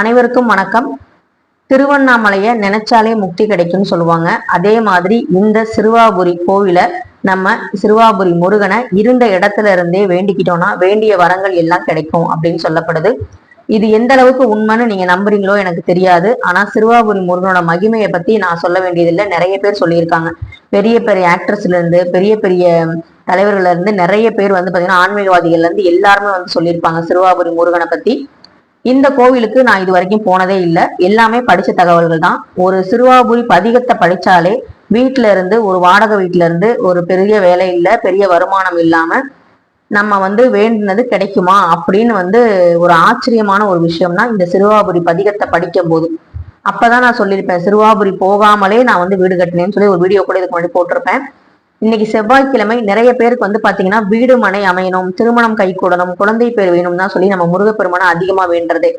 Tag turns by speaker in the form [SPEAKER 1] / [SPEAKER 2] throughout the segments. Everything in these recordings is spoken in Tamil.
[SPEAKER 1] அனைவருக்கும் வணக்கம். திருவண்ணாமலையை நினைச்சாலே முக்தி கிடைக்கும்னு சொல்லுவாங்க. அதே மாதிரி இந்த சிறுவாபுரி கோவில நம்ம சிறுவாபுரி முருகனை இருந்த இடத்துல இருந்தே வேண்டிக்கிட்டோம்னா வேண்டிய வரங்கள் எல்லாம் கிடைக்கும் அப்படின்னு சொல்லப்படுது. இது எந்த அளவுக்கு உண்மைன்னு நீங்க நம்புறீங்களோ எனக்கு தெரியாது. ஆனா சிறுவாபுரி முருகனோட மகிமையை பத்தி நான் சொல்ல வேண்டியதில்லை, நிறைய பேர் சொல்லியிருக்காங்க. பெரிய பெரிய ஆக்ட்ரஸ்ல இருந்து பெரிய பெரிய தலைவர்கள்ல இருந்து நிறைய பேர் வந்து பாத்தீங்கன்னா ஆன்மீகவாதிகள்ல இருந்து எல்லாருமே வந்து சொல்லியிருப்பாங்க சிறுவாபுரி முருகனை பத்தி. இந்த கோவிலுக்கு நான் இது வரைக்கும் போனதே இல்லை, எல்லாமே படிச்ச தகவல்கள் தான். ஒரு சிறுவாபுரி பதிகத்தை படிச்சாலே வீட்டுல இருந்து ஒரு வாடகை வீட்டுல இருந்து ஒரு பெரிய வேலை இல்லை, பெரிய வருமானம் இல்லாம நம்ம வந்து வேண்டினது கிடைக்குமா அப்படின்னு வந்து ஒரு ஆச்சரியமான ஒரு விஷயம்னா இந்த சிறுவாபுரி பதிகத்தை படிக்கும் போது. அப்பதான் நான் சொல்லியிருப்பேன், சிறுவாபுரி போகாமலே நான் வந்து வீடு கட்டினேன்னு சொல்லி ஒரு வீடியோ கூட இதுக்கு முன்னாடி போட்டிருப்பேன். இன்னைக்கு செவ்வாய்க்கிழமை நிறைய பேருக்கு வந்து பாத்தீங்கன்னா வீடு மனை அமையணும், திருமணம் கை கூடணும், குழந்தை பேர் வேணும் தான் சொல்லி நம்ம முருகப்பெருமானை அதிகமா வேண்டதே.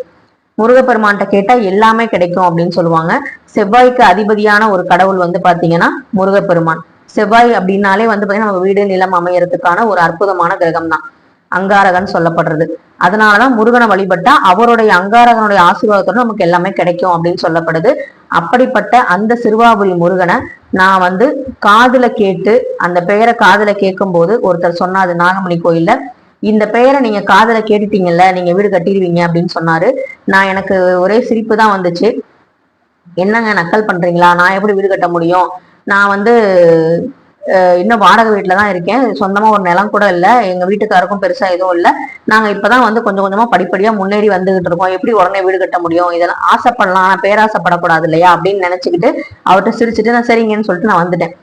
[SPEAKER 1] முருகப்பெருமான்கிட்ட கேட்டா எல்லாமே கிடைக்கும் அப்படின்னு சொல்லுவாங்க. செவ்வாய்க்கு அதிபதியான ஒரு கடவுள் வந்து பாத்தீங்கன்னா முருகப்பெருமான். செவ்வாய் அப்படின்னாலே வந்து பாத்தீங்கன்னா நம்ம வீடு நிலம் அமையறதுக்கான ஒரு அற்புதமான கிரகம் தான், அங்காரகன் சொல்லப்படுறது. அதனாலதான் முருகனை வழிபட்டா அவருடைய அங்காரகனுடைய ஆசீர்வாதத்தோட நமக்கு எல்லாமே கிடைக்கும் அப்படின்னு சொல்லப்படுது. அப்படிப்பட்ட அந்த சிறுவாபுரி முருகனை நான் வந்து காதுல கேட்டு, அந்த பெயரை காதுல கேட்கும் போது ஒருத்தர் சொன்னாரு நாகமணி கோயில்ல, இந்த பெயரை நீங்க காதுல கேட்டுட்டீங்கல்ல, நீங்க வீடு கட்டிடுவீங்க அப்படின்னு சொன்னாரு. எனக்கு ஒரே சிரிப்பு தான் வந்துச்சு. என்னங்க நக்கல் பண்றீங்களா? நான் எப்படி வீடு கட்ட முடியும்? நான் வந்து இன்னும் வாடகை வீட்டுல தான் இருக்கேன், சொந்தமா ஒரு நிலம் கூட இல்லை, எங்க வீட்டுக்காருக்கும் பெருசா எதுவும் இல்லை, நாங்க இப்பதான் வந்து கொஞ்சம் கொஞ்சமா படிப்படியா முன்னேறி வந்துகிட்டு இருக்கோம், எப்படி உடனே வீடு கட்ட முடியும்? இதெல்லாம் ஆசைப்படலாம், ஆனா பேராசைப்படக்கூடாது இல்லையா அப்படின்னு நினைச்சுக்கிட்டு அவர்கிட்ட சிரிச்சுட்டு நான் சரிங்கன்னு சொல்லிட்டு நான் வந்துட்டேன்.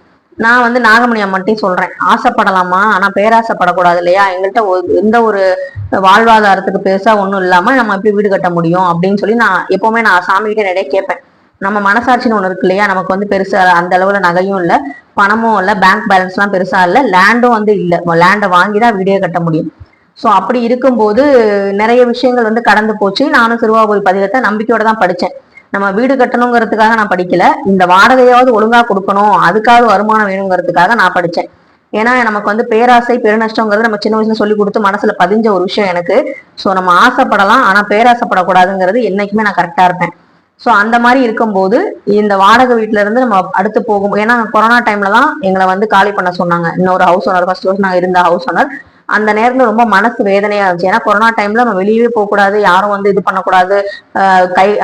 [SPEAKER 1] நான் வந்து நாகமணி அம்மன்ட்டையும் சொல்றேன், ஆசைப்படலாமா ஆனா பேராசைப்படக்கூடாது இல்லையா, எங்கள்கிட்ட எந்த ஒரு வாழ்வாதாரத்துக்கு பெருசா ஒண்ணும் இல்லாம நம்ம எப்படி வீடு கட்ட முடியும் அப்படின்னு சொல்லி நான் எப்பவுமே நான் சாமிகிட்ட நிறைய கேட்பேன். நம்ம மனசாட்சின்னு ஒண்ணு இருக்கு இல்லையா, நமக்கு வந்து பெருசா அந்த அளவுல நகையும் இல்லை, பணமும் இல்லை, பேங்க் பேலன்ஸ் எல்லாம் பெருசா இல்லை, லேண்டும் வந்து இல்லை, லேண்டை வாங்கிதான் வீடே கட்ட முடியும். ஸோ அப்படி இருக்கும்போது நிறைய விஷயங்கள் வந்து கடந்து போச்சு. நானும் சிறுவாபுரி பதிகத்தை நம்பிக்கையோட தான் படித்தேன். நம்ம வீடு கட்டணுங்கிறதுக்காக நான் படிக்கல, இந்த வாடகையாவது ஒழுங்கா கொடுக்கணும், அதுக்காவது வருமானம் வேணுங்கிறதுக்காக நான் படித்தேன். ஏன்னா நமக்கு வந்து பேராசை பெருநஷ்டங்கிறது நம்ம சின்ன வயசுல சொல்லி கொடுத்து மனசுல பதிஞ்ச ஒரு விஷயம் எனக்கு. ஸோ நம்ம ஆசைப்படலாம், ஆனா பேராசைப்படக்கூடாதுங்கிறது என்னைக்குமே நான் கரெக்டா இருப்பேன். ஸோ அந்த மாதிரி இருக்கும்போது இந்த வாடகை வீட்டுல இருந்து நம்ம அடுத்து போகும், ஏன்னா கொரோனா டைம்ல தான் எங்களை வந்து காலி பண்ண சொன்னாங்க. இன்னொரு ஹவுஸ் ஓனர், ஃபர்ஸ்ட் வருஷம் நாங்கள் இருந்த ஹவுஸ் ஓனர், அந்த நேரத்துல ரொம்ப மனசு வேதனையா இருந்துச்சு. ஏன்னா கொரோனா டைம்ல நம்ம வெளியவே போகக்கூடாது, யாரும் வந்து இது பண்ணக்கூடாது.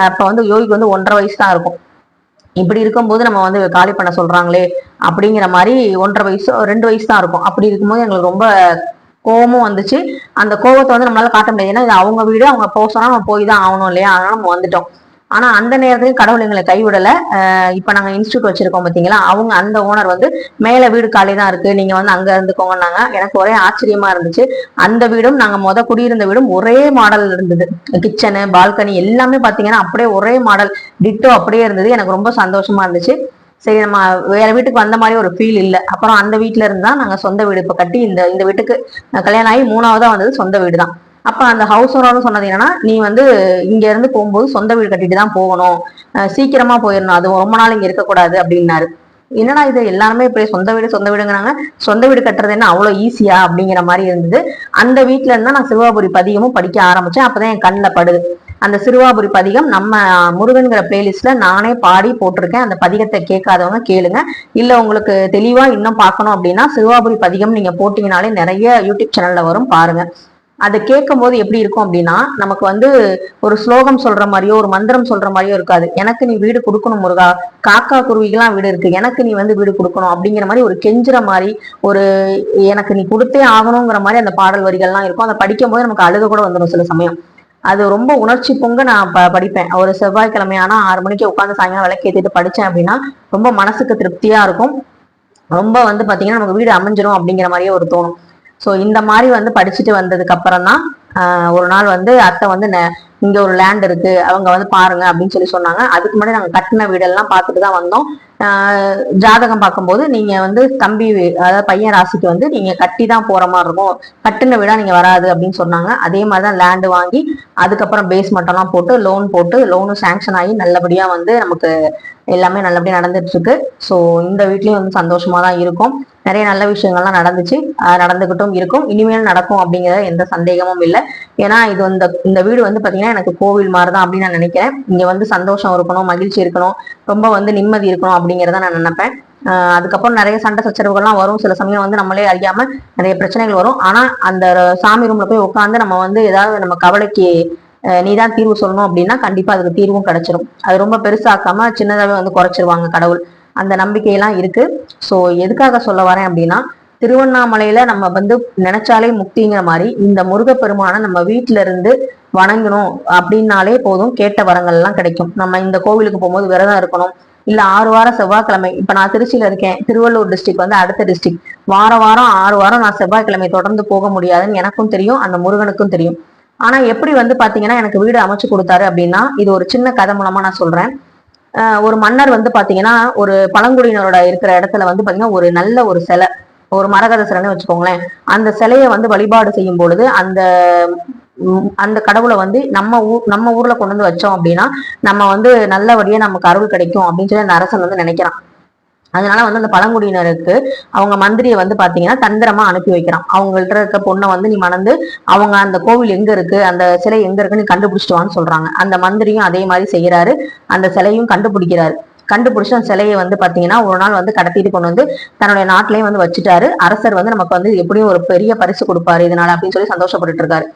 [SPEAKER 1] அப்ப வந்து யோகிக்கு வந்து 1.5 வயசு தான் இருக்கும். இப்படி இருக்கும்போது நம்ம வந்து காலி பண்ண சொல்றாங்களே அப்படிங்கிற மாதிரி 1.5 வயசு 2 வயசு தான் இருக்கும். அப்படி இருக்கும்போது எங்களுக்கு ரொம்ப கோபமும் வந்துச்சு. அந்த கோபத்தை வந்து நம்மளால காட்ட முடியாது, ஏன்னா இது அவங்க வீடு, அவங்க போக சொன்னா நம்ம போய் தான் ஆகணும் இல்லையா, அதனால நம்ம வந்துட்டோம். ஆனா அந்த நேரத்துக்கு கடவுள் எங்களை கைவிடல. இப்ப நாங்க இன்ஸ்டியூட் வச்சிருக்கோம் பாத்தீங்களா, அவங்க அந்த ஓனர் வந்து மேல வீடு காலி தான் இருக்கு, நீங்க வந்து அங்க இருந்துக்கோங்கன்னாங்க. எனக்கு ஒரே ஆச்சரியமா இருந்துச்சு. அந்த வீடும் நாங்க குடியிருந்த வீடும் ஒரே மாடல் இருந்தது, கிச்சனு பால்கனி எல்லாமே பாத்தீங்கன்னா அப்படியே ஒரே மாடல் டிட்டோ அப்படியே இருந்தது. எனக்கு ரொம்ப சந்தோஷமா இருந்துச்சு. சரி, நம்ம வேற வீட்டுக்கு வந்த மாதிரி ஒரு ஃபீல் இல்லை. அப்புறம் அந்த வீட்டுல இருந்தா நாங்க சொந்த வீடு இப்ப கட்டி இந்த வீட்டுக்கு கல்யாணம் ஆகி 3ஆவதா வந்தது சொந்த வீடு தான். அப்ப அந்த ஹவுஸ் ஓனரும் சொன்னது என்னன்னா, நீ வந்து இங்க இருந்து போகும்போது சொந்த வீடு கட்டிட்டு தான் போகணும், சீக்கிரமா போயிடணும், அது ரொம்ப நாள் இங்க இருக்கக்கூடாது அப்படின்னாரு. என்னடா இது எல்லாருமே இப்படி சொந்த வீடுங்கிறாங்க, சொந்த வீடு கட்டுறது என்ன அவ்வளவு ஈஸியா அப்படிங்கிற மாதிரி இருந்தது. அந்த வீட்டுல இருந்தா நான் சிறுவாபுரி பதிகமும் படிக்க ஆரம்பிச்சேன். அப்பதான் என் கண்ணில் படுது. அந்த சிறுவாபுரி பதிகம் நம்ம முருகன்கிற பிளேலிஸ்ட்ல நானே பாடி போட்டிருக்கேன். அந்த பதிகத்தை கேட்காதவங்க கேளுங்க. இல்ல உங்களுக்கு தெளிவா இன்னும் பார்க்கணும் அப்படின்னா சிறுவாபுரி பதிகம் நீங்க போட்டீங்கனாலே நிறைய யூடியூப் சேனல்ல வரும், பாருங்க. அதை கேட்கும் போது எப்படி இருக்கும் அப்படின்னா, நமக்கு வந்து ஒரு ஸ்லோகம் சொல்ற மாதிரியோ ஒரு மந்திரம் சொல்ற மாதிரியோ இருக்காது. எனக்கு நீ வீடு கொடுக்கணும் முருகா, காக்கா குருவிக்கெல்லாம் வீடு இருக்கு, எனக்கு நீ வந்து வீடு கொடுக்கணும் அப்படிங்கிற மாதிரி ஒரு கெஞ்சுற மாதிரி, ஒரு எனக்கு நீ கொடுத்தே ஆகணுங்கிற மாதிரி அந்த பாடல் வரிகள்லாம் இருக்கும். அதை படிக்கும் போது நமக்கு அழுக கூட வந்துடும் சில சமயம். அது ரொம்ப உணர்ச்சி பொங்க நான் படிப்பேன். ஒரு செவ்வாய்க்கிழமையானா 6 மணிக்கு உட்காந்து சாயங்காலம் விளக்கேற்றிட்டு படிச்சேன் அப்படின்னா ரொம்ப மனசுக்கு திருப்தியா இருக்கும். ரொம்ப வந்து பாத்தீங்கன்னா நமக்கு வீடு அமைஞ்சிரும் அப்படிங்கிற மாதிரியே ஒரு தோணும். ஸோ இந்த மாதிரி வந்து படிச்சுட்டு வந்ததுக்கு அப்புறம் தான் ஒரு நாள் வந்து அத்தை வந்து இங்க ஒரு லேண்ட் இருக்கு, அவங்க வந்து பாருங்க அப்படின்னு சொல்லி சொன்னாங்க. அதுக்கு முன்னாடி நாங்கள் கட்டின வீடெல்லாம் பார்த்துட்டு தான் வந்தோம். ஜாதகம் பார்க்கும்போது நீங்க வந்து தம்பி, அதாவது பையன் ராசிக்கு வந்து நீங்க கட்டி தான் போற மாதிரி இருக்கும், கட்டின வீடா நீங்க வராது அப்படின்னு சொன்னாங்க. அதே மாதிரிதான் லேண்டு வாங்கி அதுக்கப்புறம் பேஸ்மெண்ட் எல்லாம் போட்டு லோனும் சேங்ஷன் ஆகி நல்லபடியா வந்து நமக்கு எல்லாமே நல்லபடியா நடந்துட்டு இருக்கு. ஸோ இந்த வீட்லயும் வந்து சந்தோஷமா தான் இருக்கும். நிறைய நல்ல விஷயங்கள்லாம் நடந்துச்சு, நடந்துகிட்டும் இருக்கும், இனிமேல் நடக்கும் அப்படிங்கிற எந்த சந்தேகமும் இல்லை. ஏன்னா இது இந்த வீடு வந்து பாத்தீங்கன்னா பாத்தீங்கன்னா எனக்கு கோவில் மாதிரிதான் அப்படின்னு நான் நினைக்கிறேன். இங்க வந்து சந்தோஷம் இருக்கணும், மகிழ்ச்சி இருக்கணும், ரொம்ப வந்து நிம்மதி இருக்கணும் அப்படிங்கிறத நான் நினைப்பேன். அதுக்கப்புறம் நிறைய சண்டை சச்சரவுகள்லாம் வரும். சில சமயம் வந்து நம்மளே அறியாம நிறைய பிரச்சனைகள் வரும். ஆனா அந்த சாமி ரூம்ல போய் உட்காந்து நம்ம வந்து ஏதாவது நம்ம கவலைக்கு நீதான் தீர்வு சொல்லணும் அப்படின்னா கண்டிப்பா அதுக்கு தீர்வும் கிடைச்சிரும். அது ரொம்ப பெருசாக்காம சின்னதாவே வந்து குறைச்சிருவாங்க கடவுள். அந்த நம்பிக்கையெல்லாம் இருக்கு. சோ எதுக்காக சொல்ல வரேன் அப்படின்னா, திருவண்ணாமலையில நம்ம வந்து நினைச்சாலே முக்திங்கிற மாதிரி இந்த முருகப்பெருமானை நம்ம வீட்டுல இருந்து வணங்கணும் அப்படின்னாலே போதும், கேட்ட வரங்கள் எல்லாம் கிடைக்கும். நம்ம இந்த கோவிலுக்கு போகும்போது விரதம் இருக்கணும், இல்ல 6 வாரம் செவ்வாய்க்கிழமை, இப்ப நான் திருச்சியில இருக்கேன், திருவள்ளூர் டிஸ்ட்ரிக்ட் வந்து அடுத்த டிஸ்ட்ரிக்ட், வாரம் 6 வாரம் நான் செவ்வாய்க்கிழமை தொடர்ந்து போக முடியாதுன்னு எனக்கும் தெரியும், அந்த முருகனுக்கும் தெரியும். ஆனா எப்படி வந்து பாத்தீங்கன்னா எனக்கு வீடு அமைச்சு கொடுத்தாரு அப்படின்னா, இது ஒரு சின்ன கதை மூலமா நான் சொல்றேன். ஒரு மன்னர் வந்து பாத்தீங்கன்னா ஒரு பழங்குடியினரோட இருக்கிற இடத்துல வந்து பாத்தீங்கன்னா ஒரு நல்ல ஒரு சிலை, ஒரு மரகத சிலைன்னு வச்சுக்கோங்களேன், அந்த சிலையை வந்து வழிபாடு செய்யும் பொழுது அந்த அந்த கடவுளை வந்து நம்ம ஊர்ல கொண்டு வந்து வச்சோம் அப்படின்னா நம்ம வந்து நல்லபடியா நமக்கு அருள் கிடைக்கும் அப்படின்னு சொல்லி அந்த அரசன் வந்து நினைக்கிறான். அதனால வந்து அந்த பழங்குடியினருக்கு அவங்க மந்திரியை வந்து பாத்தீங்கன்னா தந்திரமா அனுப்பி வைக்கிறான். அவங்கள்ட்ட இருக்க பொண்ணை வந்து நீ மணந்து அவங்க அந்த கோவில் எங்க இருக்கு, அந்த சிலை எங்க இருக்குன்னு நீ கண்டுபிடிச்சிட்டு வான்னு சொல்றாங்க. அந்த மந்திரியும் அதே மாதிரி செய்யறாரு, அந்த சிலையும் கண்டுபிடிக்கிறாரு. கண்டுபிடிச்சு அந்த சிலையை வந்து பாத்தீங்கன்னா ஒரு நாள் வந்து கடத்திட்டு கொண்டு வந்து தன்னுடைய நாட்டிலையும் வந்து வச்சுட்டாரு. அரசர் வந்து நமக்கு வந்து எப்படியும் ஒரு பெரிய பரிசு கொடுப்பாரு இதனால அப்படின்னு சொல்லி சந்தோஷப்பட்டுட்டு இருக்காரு.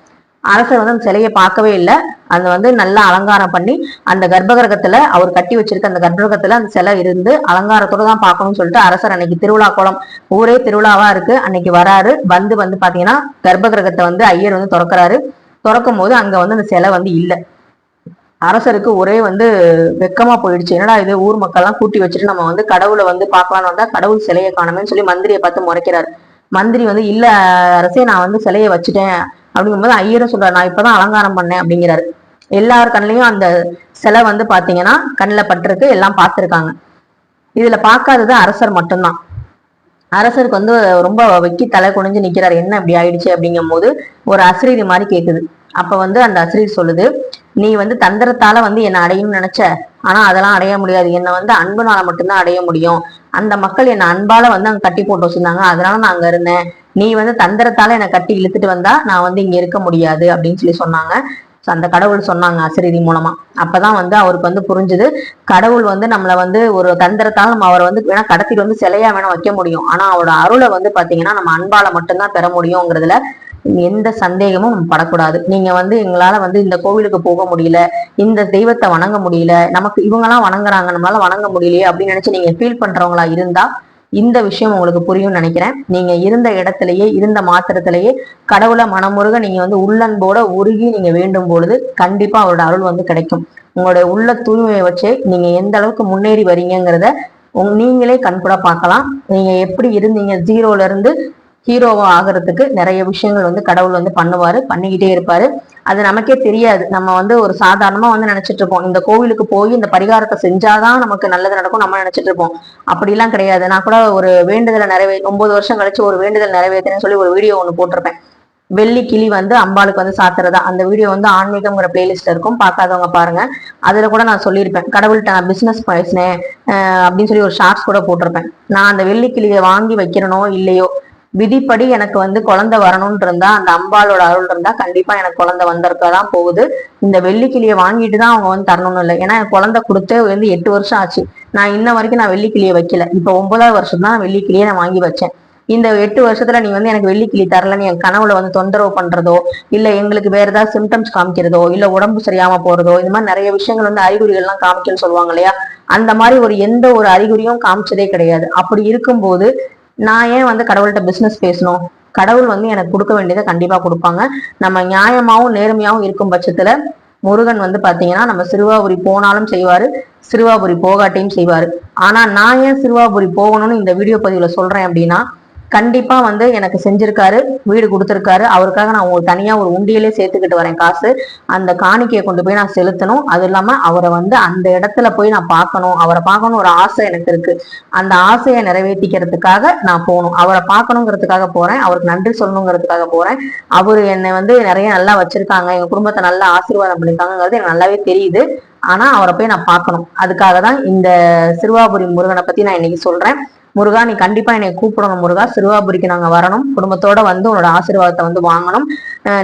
[SPEAKER 1] அரசர் வந்து அந்த சிலையை பார்க்கவே இல்லை. அந்த வந்து நல்லா அலங்காரம் பண்ணி அந்த கர்ப்பகிரகத்துல அவர் கட்டி வச்சிருக்க அந்த கர்ப்பகிரகத்துல அந்த சிலை இருந்து அலங்காரத்தோட தான் பார்க்கணும்னு சொல்லிட்டு அரசர் அன்னைக்கு திருவிழா கோலம், ஊரே திருவிழாவா இருக்கு, அன்னைக்கு வராரு. வந்து பாத்தீங்கன்னா கர்ப்பகிரகத்தை வந்து ஐயர் வந்து திறக்கிறாரு. திறக்கும் போது அங்க வந்து அந்த சிலை வந்து இல்லை. அரசருக்கு ஒரே வந்து வெக்கமா போயிடுச்சு. என்னடா இது, ஊர் மக்கள் எல்லாம் கூட்டி வச்சுட்டு நம்ம வந்து கடவுளை வந்து பார்க்கலாம்னு வந்தா கடவுள் சிலையை காணமேன்னு சொல்லி மந்திரியை பார்த்து முறைக்கிறாரு. மந்திரி வந்து இல்ல அரசே, நான் வந்து சிலையை வச்சுட்டேன் அப்படிங்கும்போது ஐயரும் சொல்றாரு, நான் இப்பதான் அலங்காரம் பண்ணேன் அப்படிங்கிறாரு. எல்லார் கண்ணிலையும் அந்த சிலை வந்து பாத்தீங்கன்னா கண்ணில் பட்டிருக்கு, எல்லாம் பார்த்திருக்காங்க. இதுல பார்க்காதது அரசர் மட்டும்தான். அரசருக்கு வந்து ரொம்ப வெக்கி தலை குனிஞ்சு நிக்கிறாரு, என்ன இப்படி ஆயிடுச்சு அப்படிங்கும் போது ஒரு அசிரீரி மாதிரி கேக்குது. அப்ப வந்து அந்த அசிரீரி சொல்லுது, நீ வந்து தந்திரத்தால வந்து என்ன அடையணும்னு நினைச்ச, ஆனா அதெல்லாம் அடைய முடியாது, என்னை வந்து அன்புனால மட்டும்தான் அடைய முடியும். அந்த மக்கள் என்ன அன்பால வந்து அங்க கட்டி போட்டு வச்சிருந்தாங்க, அதனால நான் அங்க இருந்தேன். நீ வந்து தந்திரத்தால என்னை கட்டி இழுத்துட்டு வந்தா நான் வந்து இங்க இருக்க முடியாது அப்படின்னு சொல்லி சொன்னாங்க. அந்த கடவுள் சொன்னாங்க அசிரீரி மூலமா. அப்பதான் வந்து அவருக்கு வந்து புரிஞ்சுது, கடவுள் வந்து நம்மளை வந்து ஒரு தந்திரத்தால நம்ம அவரை வந்து வேணா கடத்திட்டு வந்து சிலையா வேணா வைக்க முடியும், ஆனா அவரோட அருளை வந்து பாத்தீங்கன்னா நம்ம அன்பால மட்டும்தான் பெற முடியுங்கிறதுல எந்த சந்தேகமும் படக்கூடாது. நீங்க வந்து எங்களால வந்து இந்த கோவிலுக்கு போக முடியல, இந்த தெய்வத்தை வணங்க முடியல, நமக்கு இவங்கெல்லாம் வணங்குறாங்க நம்மளால வணங்க முடியலையே அப்படின்னு நினைச்சு நீங்க ஃபீல் பண்றவங்களா இருந்தா இந்த விஷயம் உங்களுக்கு புரியும்னு நினைக்கிறேன். நீங்க இருந்த இடத்திலேயே இருந்த மாத்திரத்திலேயே கடவுளை மனமுருக நீங்க வந்து உள்ளன்போட உருகி நீங்க வேண்டும் பொழுது கண்டிப்பா அவரோட அருள் வந்து கிடைக்கும். உங்களுடைய உள்ள தூய்மையை வச்சே நீங்க எந்த அளவுக்கு முன்னேறி வரீங்கிறத நீங்களே கண்கூட பார்க்கலாம். நீங்க எப்படி இருந்தீங்க, ஜீரோல இருந்து ஹீரோவா ஆகிறதுக்கு நிறைய விஷயங்கள் வந்து கடவுள் வந்து பண்ணுவாரு, பண்ணிக்கிட்டே இருப்பாரு. அது நமக்கே தெரியாது. நம்ம வந்து ஒரு சாதாரணமா வந்து நினைச்சிட்டு இருப்போம், இந்த கோவிலுக்கு போய் இந்த பரிகாரத்தை செஞ்சாதான் நமக்கு நல்லது நடக்கும் நம்ம நினைச்சிட்டு இருப்போம். அப்படிலாம் கிடையாது. நான் கூட ஒரு வேண்டுதலை 9 வருஷம் கழிச்சு ஒரு வேண்டுதல் நிறைவேற்றேன்னு சொல்லி ஒரு வீடியோ ஒண்ணு போட்டிருப்பேன். வெள்ளி கிளி வந்து அம்பாளுக்கு வந்து சாத்துறதா. அந்த வீடியோ வந்து ஆன்மீகம்ங்கிற பிளேலிஸ்ட்ல இருக்கும், பார்க்காதவங்க பாருங்க. அதுல கூட நான் சொல்லியிருப்பேன், கடவுள்கிட்ட நான் பிசினஸ் பேசினேன் அப்படின்னு சொல்லி ஒரு ஷார்ட்ஸ் கூட போட்டிருப்பேன். நான் அந்த வெள்ளி கிளியை வாங்கி வைக்கிறனோ இல்லையோ, விதிப்படி எனக்கு வந்து குழந்தை வரணும்னு இருந்தா அந்த அம்பாளோட அருள் இருந்தா கண்டிப்பா எனக்கு குழந்தை வந்திருக்கதான் போகுது. இந்த வெள்ளிக்கிளியை வாங்கிட்டு தான் அவங்க வந்து தரணும்னு இல்லை. ஏன்னா என் குழந்தை கொடுத்தே வந்து 8 வருஷம் ஆச்சு. நான் இன்ன வரைக்கும் நான் வெள்ளிக்கிளியை வைக்கல. இப்ப 9வது வருஷம் தான் வெள்ளிக்கிளியை நான் வாங்கி வச்சேன். இந்த 8 வருஷத்துல நீ வந்து எனக்கு வெள்ளிக்கிளி தரலன்னு என் கனவுல வந்து தொந்தரவு பண்றதோ, இல்ல எங்களுக்கு வேற ஏதாவது சிம்டம்ஸ் காமிக்கிறதோ, இல்ல உடம்பு சரியாம போறதோ, இந்த மாதிரி நிறைய விஷயங்கள் வந்து அறிகுறிகள் எல்லாம் காமிக்கணும்னு சொல்லுவாங்க இல்லையா, அந்த மாதிரி எந்த ஒரு அறிகுறியும் காமிச்சதே கிடையாது. அப்படி இருக்கும்போது நான் ஏன் வந்து கடவுள்கிட்ட பிசினஸ் பேசணும்? கடவுள் வந்து எனக்கு கொடுக்க வேண்டியதை கண்டிப்பா கொடுப்பாங்க. நம்ம நியாயமாவும் நேர்மையாவும் இருக்கும் பட்சத்துல முருகன் வந்து பாத்தீங்கன்னா நம்ம சிறுவாபுரி போனாலும் செய்வாரு, சிறுவாபுரி போகாட்டையும் செய்வாரு. ஆனா நான் ஏன் சிறுவாபுரி போகணும்னு இந்த வீடியோ பதிவுல சொல்றேன் அப்படின்னா, கண்டிப்பா வந்து எனக்கு செஞ்சிருக்காரு, வீடு கொடுத்துருக்காரு. அவருக்காக நான் தனியா ஒரு உண்டியிலே சேர்த்துக்கிட்டு வரேன் காசு. அந்த காணிக்கையை கொண்டு போய் நான் செலுத்தணும். அது இல்லாம அவரை வந்து அந்த இடத்துல போய் நான் பார்க்கணும், அவரை பார்க்கணும் ஒரு ஆசை எனக்கு இருக்கு. அந்த ஆசையை நிறைவேற்றிக்கிறதுக்காக நான் போகணும். அவரை பார்க்கணுங்கிறதுக்காக போறேன், அவருக்கு நன்றி சொல்லணுங்கிறதுக்காக போறேன். அவரு என்னை வந்து நிறைய நல்லா வச்சிருக்காங்க, எங்க குடும்பத்தை நல்லா ஆசீர்வாதம் பண்ணிருக்காங்கிறது எனக்கு நல்லாவே தெரியுது. ஆனா அவரை போய் நான் பார்க்கணும். அதுக்காக தான் இந்த சிறுவாபுரி முருகனை பத்தி நான் இன்னைக்கு சொல்றேன். முருகா நீ கண்டிப்பா என்னை கூப்பிடணும் முருகா, சிறுவாபுரிக்கு நாங்க வரணும், குடும்பத்தோட வந்து உன்னோட ஆசீர்வாதத்தை வந்து வாங்கணும்.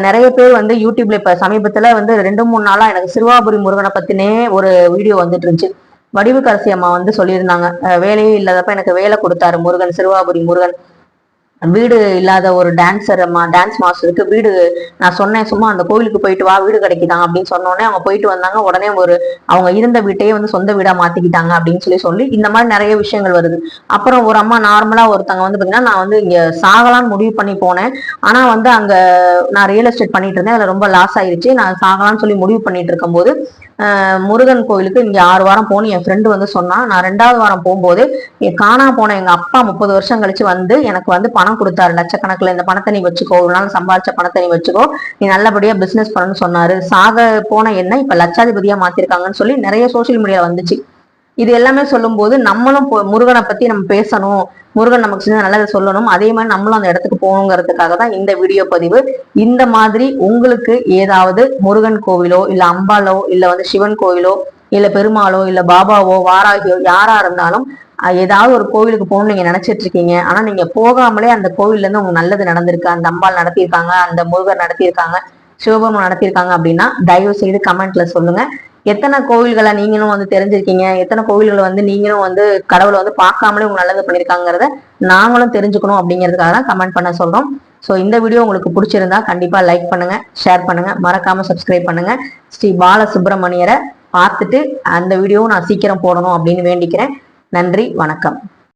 [SPEAKER 1] நிறைய பேர் வந்து யூடியூப்ல இப்ப சமீபத்துல வந்து 2-3 நாளா எனக்கு சிறுவாபுரி முருகனை பத்தினே ஒரு வீடியோ வந்துட்டு இருந்துச்சு. வடிவுக்கரசி அம்மா வந்து சொல்லியிருந்தாங்க, வேலையே இல்லாதப்ப எனக்கு வேலை கொடுத்தாரு முருகன், சிறுவாபுரி முருகன். வீடு இல்லாத ஒரு டான்ஸர் டான்ஸ் மாஸ்டருக்கு வீடு நான் சொன்னேன், சும்மா அந்த கோவிலுக்கு போயிட்டு வா வீடு கிடைக்குதான் அப்படின்னு சொன்னோடனே அவங்க போயிட்டு வந்தாங்க. உடனே அவங்க இருந்த வீட்டையே வந்து சொந்த வீடா மாத்திக்கிட்டாங்க அப்படின்னு சொல்லி இந்த மாதிரி நிறைய விஷயங்கள் வருது. அப்புறம் ஒரு அம்மா நார்மலா ஒருத்தங்க வந்து பாத்தீங்கன்னா, நான் வந்து இங்க சாகலான்னு முடிவு பண்ணி போனேன், ஆனா வந்து அங்க நான் ரியல் எஸ்டேட் பண்ணிட்டு இருந்தேன், அதுல ரொம்ப லாஸ் ஆயிடுச்சு, நான் சாகலான்னு சொல்லி முடிவு பண்ணிட்டு இருக்கும் போது முருகன் கோயிலுக்கு இங்க 6 வாரம் போகணும் என் ஃப்ரெண்டு வந்து சொன்னா. நான் 2வது வாரம் போகும்போது காணா போன எங்க அப்பா 30 வருஷம் கழிச்சு வந்து எனக்கு வந்து பணம் கொடுத்தாரு லட்சக்கணக்கில். இந்த பணத்தை நீ வச்சுக்கோ, ஒரு நாள் சம்பாதிச்ச பணத்தை நீ வச்சுக்கோ, நீ நல்லபடியா பிசினஸ் பண்ணணும்னு சொன்னாரு. சாக போன என்ன இப்ப லட்சாதிபதியா மாத்திருக்காங்கன்னு சொல்லி நிறைய சோசியல் மீடியா வந்துச்சு. இது எல்லாமே சொல்லும் போது நம்மளும் முருகனை பத்தி நம்ம பேசணும், முருகன் நமக்கு செஞ்ச நல்லதை சொல்லணும், அதே மாதிரி நம்மளும் அந்த இடத்துக்கு போகணுங்கிறதுக்காக தான் இந்த வீடியோ பதிவு. இந்த மாதிரி உங்களுக்கு ஏதாவது முருகன் கோவிலோ இல்ல அம்பாலோ இல்ல வந்து சிவன் கோவிலோ இல்ல பெருமாளோ இல்ல பாபாவோ வாராகியோ யாரா இருந்தாலும் ஏதாவது ஒரு கோவிலுக்கு போகணும்னு நீங்க நினைச்சிட்டு இருக்கீங்க, ஆனா நீங்க போகாமலே அந்த கோவில்ல இருந்து உங்களுக்கு நல்லது நடந்திருக்கு, அந்த அம்பாள் நடத்தியிருக்காங்க, அந்த முருகர் நடத்தியிருக்காங்க, சிவபெருமான் நடத்தியிருக்காங்க அப்படின்னா தயவு செய்து கமெண்ட்ல சொல்லுங்க. எத்தனை கோவில்களை நீங்களும் வந்து தெரிஞ்சிருக்கீங்க, எத்தனை கோவில்களை வந்து நீங்களும் வந்து கடவுளை வந்து பார்க்காமலே உங்க நல்லது பண்ணியிருக்காங்கிறத நாங்களும் தெரிஞ்சுக்கணும் அப்படிங்கிறதுக்காக தான் கமெண்ட் பண்ண சொல்றோம். ஸோ இந்த வீடியோ உங்களுக்கு பிடிச்சிருந்தா கண்டிப்பா லைக் பண்ணுங்க, ஷேர் பண்ணுங்க, மறக்காம சப்ஸ்கிரைப் பண்ணுங்க. ஸ்ரீ பாலசுப்ரமணியரை பார்த்துட்டு அந்த வீடியோவும் நான் சீக்கிரம் போடணும் அப்படின்னு வேண்டிக்கிறேன். நன்றி, வணக்கம்.